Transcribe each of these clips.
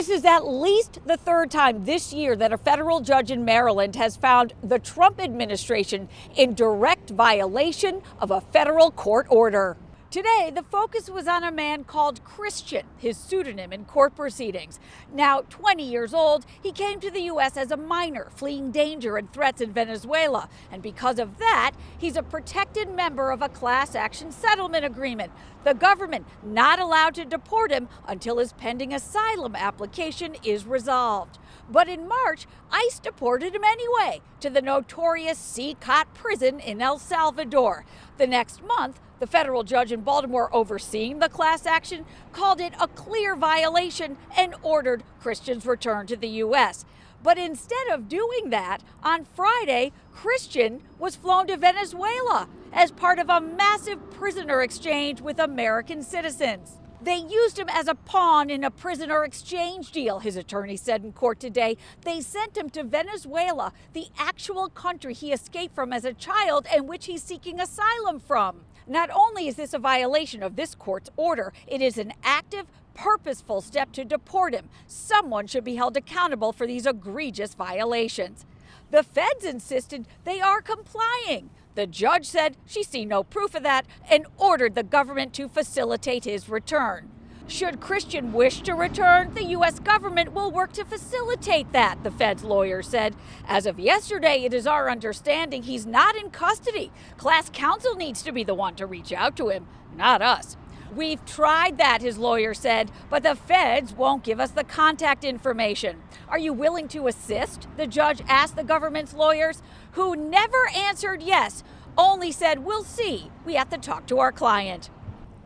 This is at least the third time this year that a federal judge in Maryland has found the Trump administration in direct violation of a federal court order. Today, the focus was on a man called Christian, his pseudonym in court proceedings. Now 20 years old, he came to the U.S. as a minor, fleeing danger and threats in Venezuela. And because of that, he's a protected member of a class action settlement agreement. The government not allowed to deport him until his pending asylum application is resolved. But in March, ICE deported him anyway to the notorious CCOT prison in El Salvador. The next month, the federal judge in Baltimore overseeing the class action called it a clear violation and ordered Christian's return to the U.S. But instead of doing that, on Friday, Christian was flown to Venezuela as part of a massive prisoner exchange with American citizens. They used him as a pawn in a prisoner exchange deal, his attorney said in court today. They sent him to Venezuela, the actual country he escaped from as a child and which he's seeking asylum from. Not only is this a violation of this court's order, it is an active, purposeful step to deport him. Someone should be held accountable for these egregious violations. The feds insisted they are complying. The judge said she see no proof of that and ordered the government to facilitate his return. Should Christian wish to return, the U.S. government will work to facilitate that, the Fed's lawyer said. As of yesterday, it is our understanding he's not in custody. Class counsel needs to be the one to reach out to him, not us. We've tried that, his lawyer said, but the feds won't give us the contact information. Are you willing to assist? The judge asked the government's lawyers, who never answered yes, only said, we'll see. We have to talk to our client.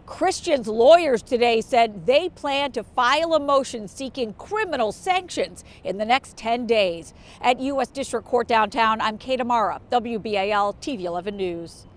Christian's lawyers today said they plan to file a motion seeking criminal sanctions in the next 10 days. At U.S. District Court downtown, I'm Kate Amara, WBAL TV 11 News.